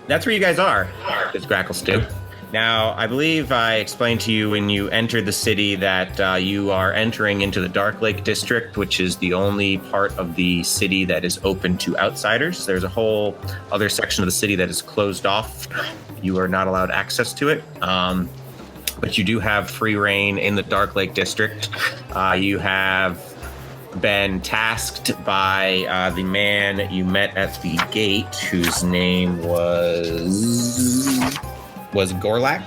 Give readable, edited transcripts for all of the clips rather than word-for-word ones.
That's where you guys are. It's Gracklstugh. Now, I believe I explained to you when you entered the city that you are entering into the Dark Lake District, which is the only part of the city that is open to outsiders. There's a whole other section of the city that is closed off. You are not allowed access to it. But you do have free reign in the Dark Lake District. You have been tasked by the man you met at the gate, whose name was Gorlak,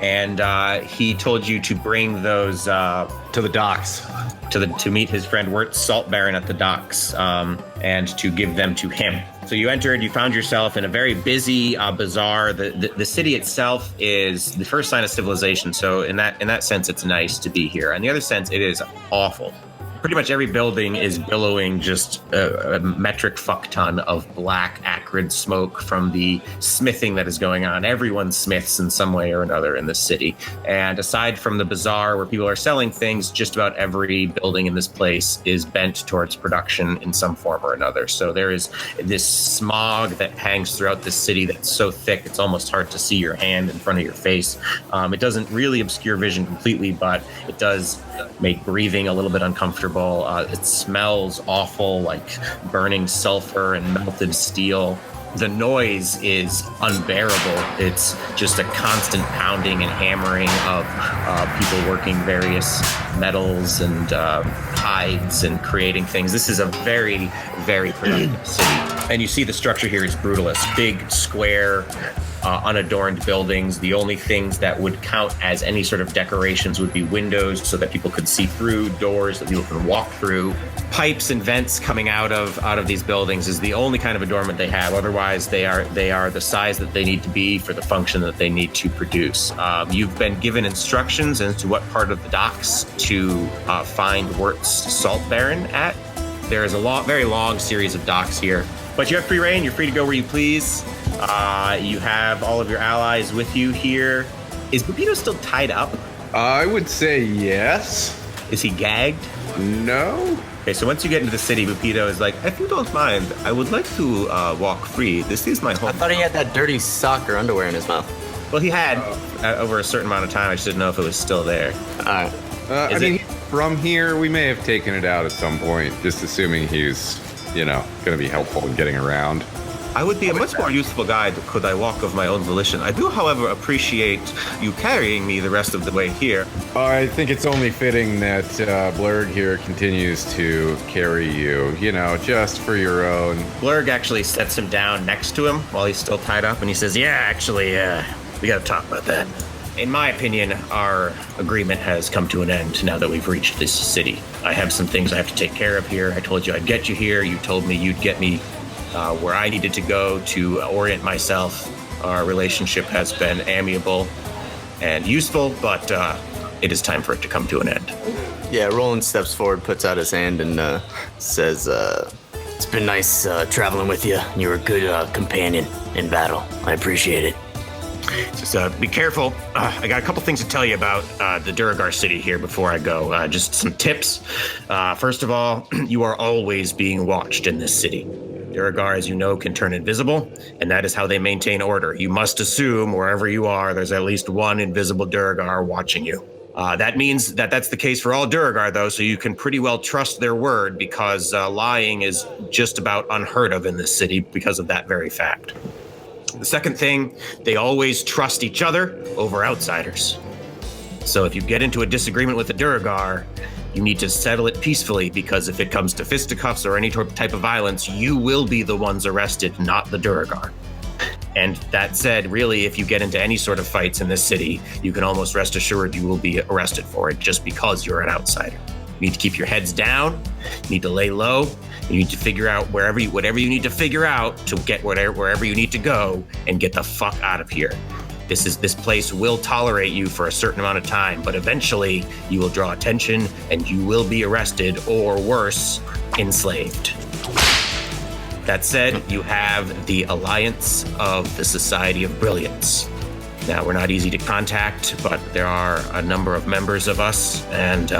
and he told you to bring those to the docks to meet his friend Wirt Salt Baron at the docks, and to give them to him. So you entered, you found yourself in a very busy bazaar. The city itself is the first sign of civilization. So in that sense, it's nice to be here. In the other sense, it is awful. Pretty much every building is billowing just a metric fuck ton of black, acrid smoke from the smithing that is going on. Everyone smiths in some way or another in this city. And aside from the bazaar where people are selling things, just about every building in this place is bent towards production in some form or another. So there is this smog that hangs throughout this city that's so thick it's almost hard to see your hand in front of your face. It doesn't really obscure vision completely, but it does make breathing a little bit uncomfortable. It smells awful, like burning sulfur and melted steel. The noise is unbearable. It's just a constant pounding and hammering of people working various metals and hides and creating things. This is a very, very productive city. And you see the structure here is brutalist. Big, square, unadorned buildings. The only things that would count as any sort of decorations would be windows so that people could see through, doors that people can walk through. Pipes and vents coming out of these buildings is the only kind of adornment they have. Otherwise, they are the size that they need to be for the function that they need to produce. You've been given instructions as to what part of the docks to find Wirt's Salt Baron at. There is a very long series of docks here. But you have free reign. You're free to go where you please. You have all of your allies with you here. Is Bupito still tied up? I would say yes. Is he gagged? No. Okay, so once you get into the city, Bupito is like, if you don't mind, I would like to walk free. This is my home. I thought he had that dirty sock or underwear in his mouth. Well, he had over a certain amount of time. I just didn't know if it was still there. All right. I mean, from here, we may have taken it out at some point, just assuming he's, going to be helpful in getting around. I would be a much more useful guide could I walk of my own volition. I do, however, appreciate you carrying me the rest of the way here. I think it's only fitting that Blurg here continues to carry you, just for your own. Blurg actually sets him down next to him while he's still tied up, and he says, we gotta talk about that. In my opinion, our agreement has come to an end now that we've reached this city. I have some things I have to take care of here. I told you I'd get you here. You told me you'd get me where I needed to go to orient myself. Our relationship has been amiable and useful, but it is time for it to come to an end. Yeah, Roland steps forward, puts out his hand, and says, it's been nice traveling with you. You're a good companion in battle. I appreciate it. Just be careful. I got a couple things to tell you about the Duragar city here before I go. Just some tips. First of all, you are always being watched in this city. Duragar, as you know, can turn invisible, and that is how they maintain order. You must assume wherever you are, there's at least one invisible Duragar watching you. That means that that's the case for all Duragar, though, so you can pretty well trust their word because lying is just about unheard of in this city because of that very fact. The second thing, they always trust each other over outsiders. So if you get into a disagreement with a Duragar, you need to settle it peacefully, because if it comes to fisticuffs or any type of violence, you will be the ones arrested, not the Duragar. And that said, really, if you get into any sort of fights in this city, you can almost rest assured you will be arrested for it just because you're an outsider. You need to keep your heads down. You need to lay low. You need to figure out whatever you need to figure out to get wherever you need to go and get the fuck out of here. This place will tolerate you for a certain amount of time, but eventually you will draw attention and you will be arrested, or worse, enslaved. That said, you have the Alliance of the Society of Brilliance. Now, we're not easy to contact, but there are a number of members of us, and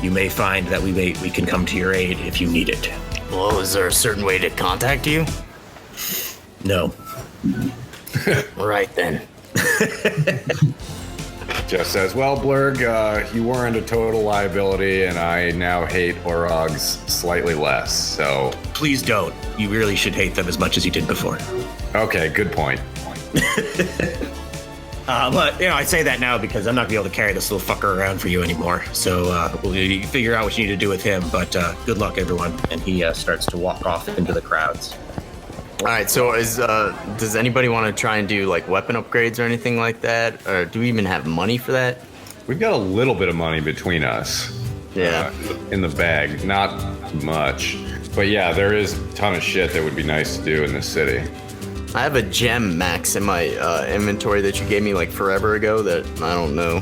you may find that we can come to your aid if you need it. Well, is there a certain way to contact you? No. Right then. Jeff says, well, Blurg, you weren't a total liability, and I now hate Orogs slightly less, so... Please don't. You really should hate them as much as you did before. Okay, good point. But, I say that now because I'm not going to be able to carry this little fucker around for you anymore. So you figure out what you need to do with him, but good luck, everyone. And he starts to walk off into the crowds. All right, so does anybody want to try and do like weapon upgrades or anything like that? Or do we even have money for that? We've got a little bit of money between us. Yeah. In the bag. Not much. But yeah, there is a ton of shit that would be nice to do in this city. I have a gem max in my inventory that you gave me like forever ago that I don't know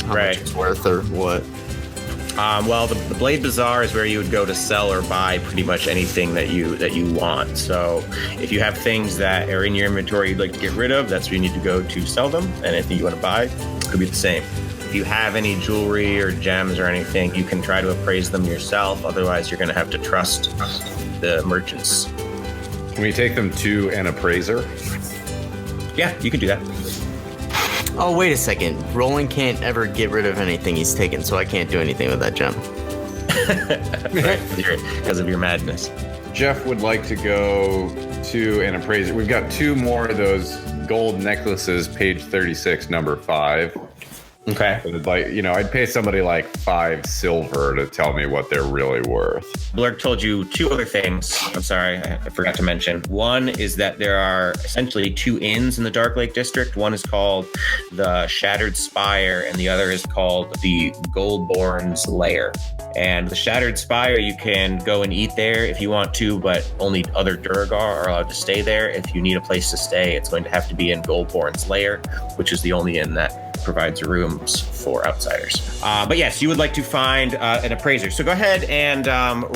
how much it's worth or what. Well, the Blade Bazaar is where you would go to sell or buy pretty much anything that you want. So if you have things that are in your inventory you'd like to get rid of, that's where you need to go to sell them. And anything you want to buy could be the same. If you have any jewelry or gems or anything, you can try to appraise them yourself. Otherwise, you're going to have to trust the merchants. Can we take them to an appraiser? Yeah, you can do that. Oh, wait a second. Roland can't ever get rid of anything he's taken, so I can't do anything with that gem. Right, because of your madness. Jeff would like to go to an appraiser. We've got 2 more of those gold necklaces, page 36, number 5. Okay. I'd pay somebody like 5 silver to tell me what they're really worth. Blurg told you 2 other things. I'm sorry, I forgot to mention. One is that there are essentially 2 inns in the Dark Lake District. One is called the Shattered Spire, and the other is called the Goldborn's Lair. And the Shattered Spire, you can go and eat there if you want to, but only other Duergar are allowed to stay there. If you need a place to stay, it's going to have to be in Goldborn's Lair, which is the only inn that provides rooms for outsiders. But yes, you would like to find an appraiser. So go ahead and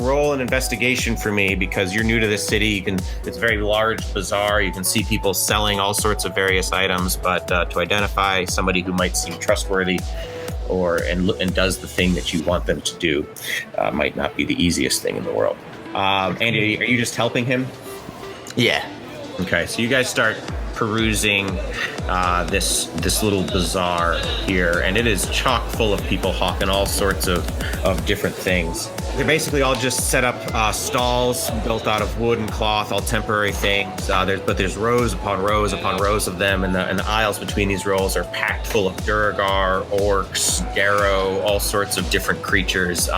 roll an investigation for me because you're new to this city. It's a very large bazaar. You can see people selling all sorts of various items, but to identify somebody who might seem trustworthy and does the thing that you want them to do might not be the easiest thing in the world. Andy, are you just helping him? Yeah. Okay, so you guys start perusing this little bazaar here, and it is chock full of people hawking all sorts of different things. They're basically all just set up stalls built out of wood and cloth, all temporary things. There's rows upon rows upon rows of them, and the aisles between these rows are packed full of Duergar, orcs, Darrow, all sorts of different creatures.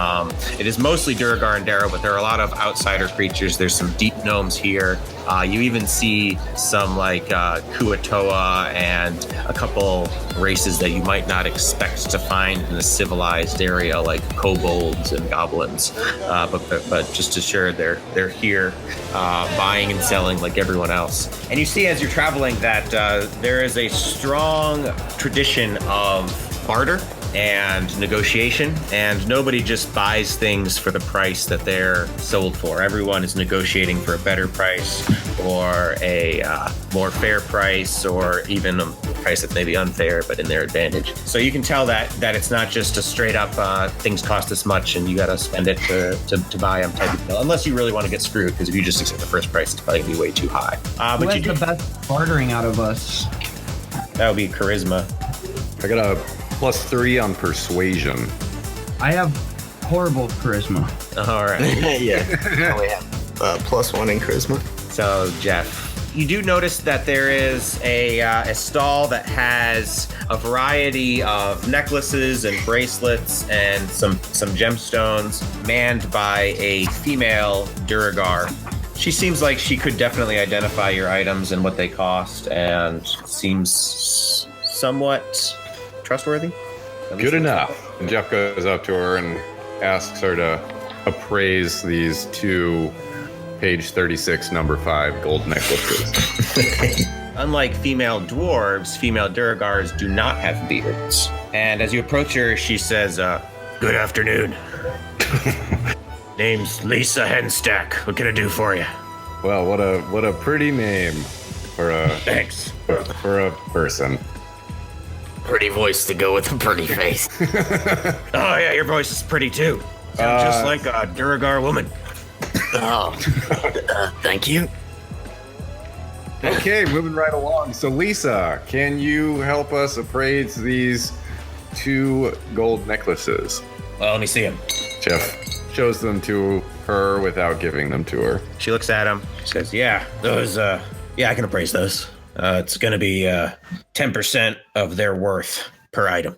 It is mostly Duergar and Darrow, but there are a lot of outsider creatures. There's some deep gnomes here. You even see some like Kuatoa and a couple races that you might not expect to find in a civilized area, like kobolds and goblins. But just assured, they're here buying and selling like everyone else. And you see as you're traveling that there is a strong tradition of barter and negotiation, and nobody just buys things for the price that they're sold for. Everyone is negotiating for a better price or a more fair price, or even a price that's maybe unfair but in their advantage. So you can tell that it's not just a straight up things cost this much and you got to spend it to buy them type of deal, unless you really want to get screwed, because if you just accept the first price, it's probably gonna be way too high. Who has the best bartering out of us? That would be charisma. I got a +3 on persuasion. I have horrible charisma. All right. Yeah. Oh, we have +1 in charisma. So, Jeff, you do notice that there is a stall that has a variety of necklaces and bracelets and some gemstones, manned by a female Duergar. She seems like she could definitely identify your items and what they cost, and seems somewhat trustworthy. Good enough. And Jeff goes up to her and asks her to appraise these 2 page 36, number 5 gold necklaces. Unlike female dwarves, female Duergars do not have beards. And as you approach her, she says, "Good afternoon. Name's Lisa Henstack. What can I do for you?" Well, what a pretty name for a Thanks. for a person. Pretty voice to go with a pretty face. Oh yeah, your voice is pretty too. Sounds just like a Duergar woman. Oh, thank you. Okay, moving right along. So, Lisa, can you help us appraise these 2 gold necklaces? Well, let me see him. Jeff shows them to her without giving them to her. She looks at him. She says, "Yeah, those. Yeah, I can appraise those. It's gonna be 10% of their worth per item."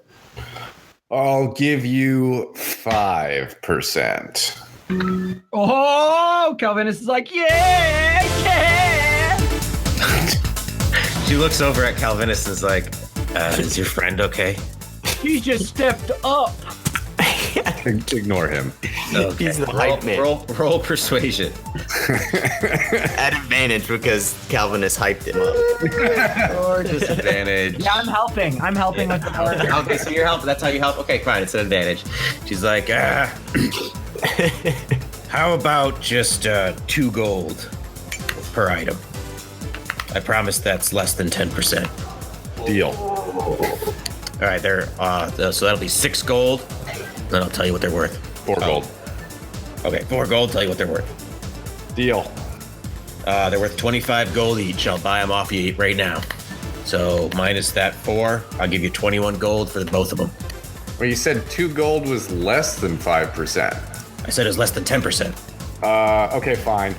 I'll give you 5%. Oh, Calvinus is like, yeah. She looks over at Calvinus and is like, "Is your friend okay?" He just stepped up. Ignore him. Okay. He's the hype man. Roll persuasion. At advantage because Calvinus hyped him up. Or disadvantage. Yeah, I'm helping with the barter. Okay, so you're helping. That's how you help. Okay, fine. It's an advantage. She's like, how about just 2 gold per item? I promise that's less than 10%. Deal. All right, so that'll be 6 gold. Then I'll tell you what they're worth. 4 gold. Okay, 4 gold. Tell you what they're worth. Deal. They're worth 25 gold each. I'll buy them off you right now. So minus that 4, I'll give you 21 gold for both of them. Well, you said 2 gold was less than 5%. I said it's less than 10%. Okay, fine.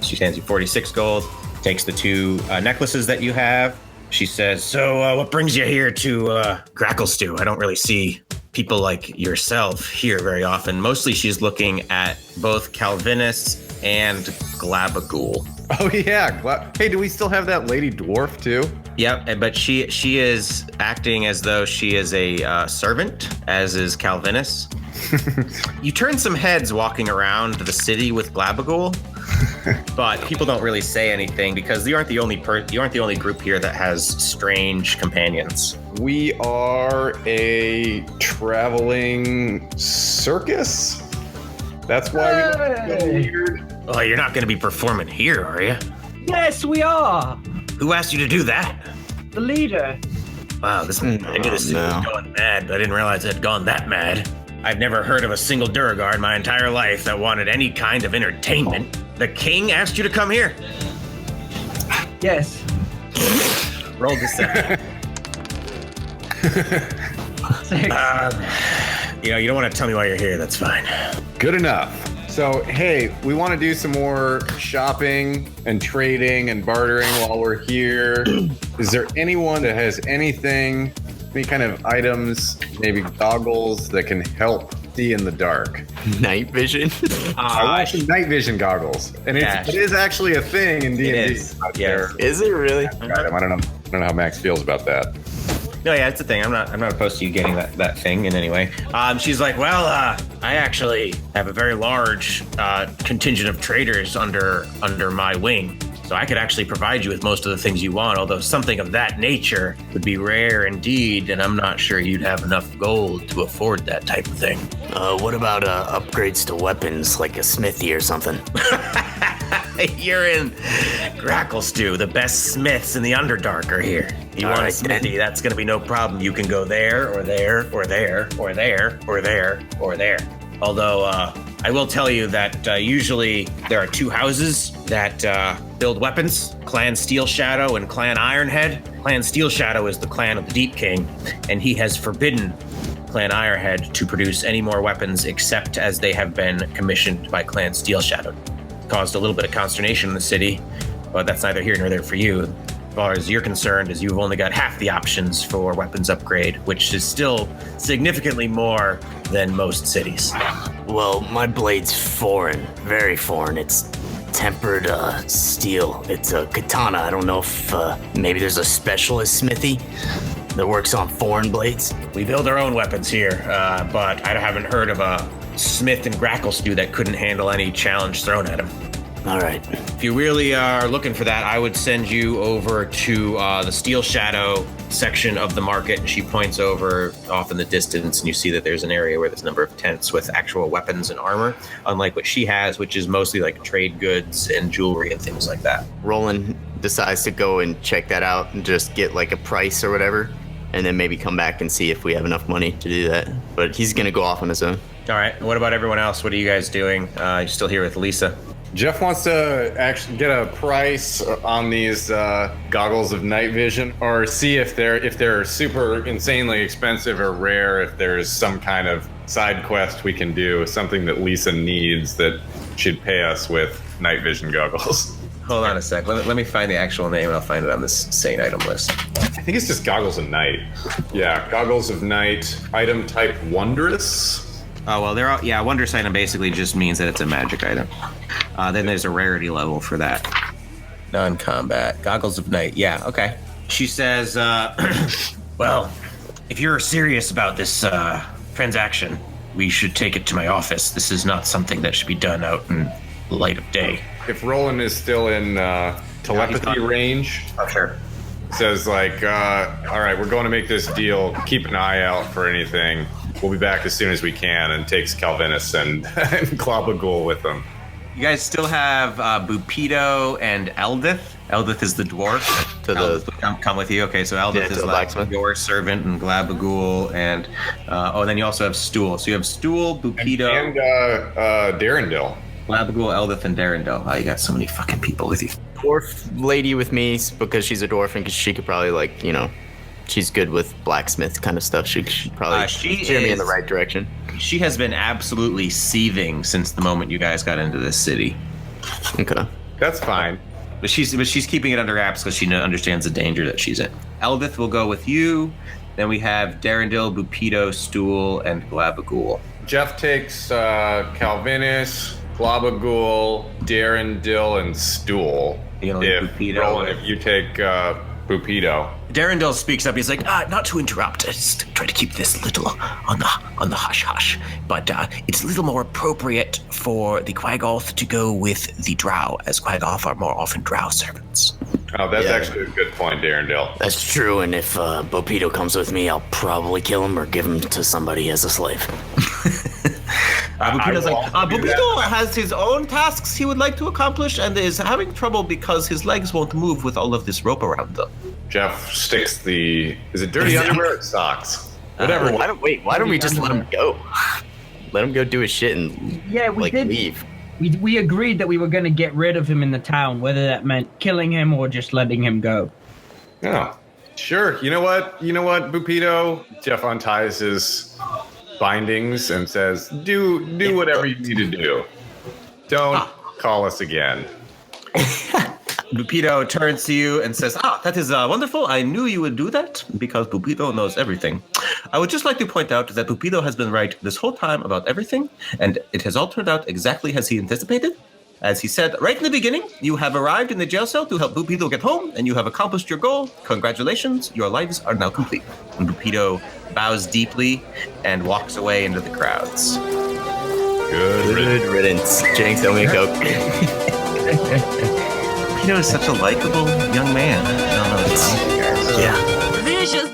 She hands you 46 gold, takes the 2 necklaces that you have. She says, so what brings you here to Gracklstugh? I don't really see people like yourself here very often. Mostly she's looking at both Calvinus and Glabagool. Oh, yeah. Hey, do we still have that lady dwarf, too? Yep, but she is acting as though she is a servant, as is Calvinus. You turn some heads walking around the city with Glabagool, but people don't really say anything because you aren't the only group here that has strange companions. We are a traveling circus? That's why we look so weird. Oh, you're not going to be performing here, are you? Yes, we are. Who asked you to do that? The leader. Wow, I knew this city was going mad, but I didn't realize it had gone that mad. I've never heard of a single Durgar in my entire life that wanted any kind of entertainment. The king asked you to come here? Yes. Roll deception. 6. You don't want to tell me why you're here. That's fine. Good enough. So, hey, we want to do some more shopping and trading and bartering while we're here. Is there anyone that has any kind of items, maybe goggles that can help see in the dark? Night vision? I want some night vision goggles. And it is actually a thing in D&D. It is. Yes. Is it really? I don't know how Max feels about that. No, yeah, it's a thing. I'm not opposed to you getting that thing in any way. She's like, well, I actually have a very large contingent of traders under my wing. So I could actually provide you with most of the things you want, although something of that nature would be rare indeed, and I'm not sure you'd have enough gold to afford that type of thing. What about upgrades to weapons, like a smithy or something? You're in Gracklstugh. The best smiths in the Underdark are here. You want a smithy, that's going to be no problem. You can go there, or there, or there, or there, or there, or there. Although, I will tell you that usually there are 2 houses that build weapons, Clan Steel Shadow and Clan Ironhead. Clan Steel Shadow is the clan of the Deep King, and he has forbidden Clan Ironhead to produce any more weapons except as they have been commissioned by Clan Steel Shadow. Caused a little bit of consternation in the city, but that's neither here nor there for you. As far as you're concerned, is you've only got half the options for weapons upgrade, which is still significantly more than most cities. Well, my blade's foreign, very foreign. It's tempered steel. It's a katana. I don't know if maybe there's a specialist smithy that works on foreign blades. We build our own weapons here, but I haven't heard of a smith in Gracklstugh that couldn't handle any challenge thrown at him. All right. If you really are looking for that, I would send you over to the Steel Shadow section of the market. And she points over off in the distance, and you see that there's an area where there's a number of tents with actual weapons and armor, unlike what she has, which is mostly like trade goods and jewelry and things like that. Roland decides to go and check that out and just get like a price or whatever, and then maybe come back and see if we have enough money to do that. But he's going to go off on his own. All right. What about everyone else? What are you guys doing? You're still here with Lisa? Jeff wants to actually get a price on these goggles of night vision, or see if they're super insanely expensive or rare. If there's some kind of side quest we can do, something that Lisa needs that should pay us with night vision goggles. Hold on a sec. Let me find the actual name, and I'll find it on this Saint item list. I think it's just goggles of night. Yeah, goggles of night. Item type wondrous. Oh, well, they're all, yeah, Wondrous item basically just means that it's a magic item. Then there's a rarity level for that. Non-combat. Goggles of Night. Yeah, okay. She says, well, if you're serious about this transaction, we should take it to my office. This is not something that should be done out in the light of day. If Roland is still in telepathy range, Oh, sure. says like, all right, we're going to make this deal. Keep an eye out for anything. We'll be back as soon as we can, and takes Calvinus and Globagul with them. You guys still have Bupido and Eldith. Eldith is the dwarf. Eldith will come with you. Okay, so Eldith is like your servant, and Glabagul, and then you also have Stool. So you have Stool, Bupido, and Darendil. Glabagul, Eldith, and Darendil. Oh, you got so many fucking people with you. Dwarf lady with me because she's a dwarf and because she could probably she's good with blacksmith kind of stuff. She could probably steer me in the right direction. She has been absolutely seething since the moment you guys got into this city. Okay, that's fine. But she's keeping it under wraps because she understands the danger that she's in. Eldith will go with you. Then we have Darendil, Bupido, Stool, and Glabagul. Jeff takes Calvinus, Glabagul, Darendil, and Stool. If you take Bupido. Darendil speaks up. He's like, not to interrupt. Just try to keep this little on the hush hush. But it's a little more appropriate for the Quaggoth to go with the Drow, as Quaggoth are more often Drow servants. Oh, that's actually a good point, Darendil. That's true, and if Bupido comes with me, I'll probably kill him or give him to somebody as a slave. Bupido's like, Bupido has his own tasks he would like to accomplish and is having trouble because his legs won't move with all of this rope around them. Jeff sticks is it dirty underwear or socks? Whatever. Why don't we just let him go? Let him go do his shit and we did leave. We agreed that we were going to get rid of him in the town, whether that meant killing him or just letting him go. Oh, sure. You know what, Bupido? Jeff unties his bindings and says, do whatever you need to do. Don't call us again. Bupido turns to you and says, that is wonderful. I knew you would do that because Bupido knows everything. I would just like to point out that Bupido has been right this whole time about everything, and it has all turned out exactly as he anticipated. As he said right in the beginning, you have arrived in the jail cell to help Bupido get home, and you have accomplished your goal. Congratulations, your lives are now complete. And Bupido bows deeply and walks away into the crowds. Good riddance. Jinx, don't make Coke. Bupido is such a likable young man. I don't know. Yeah. Vicious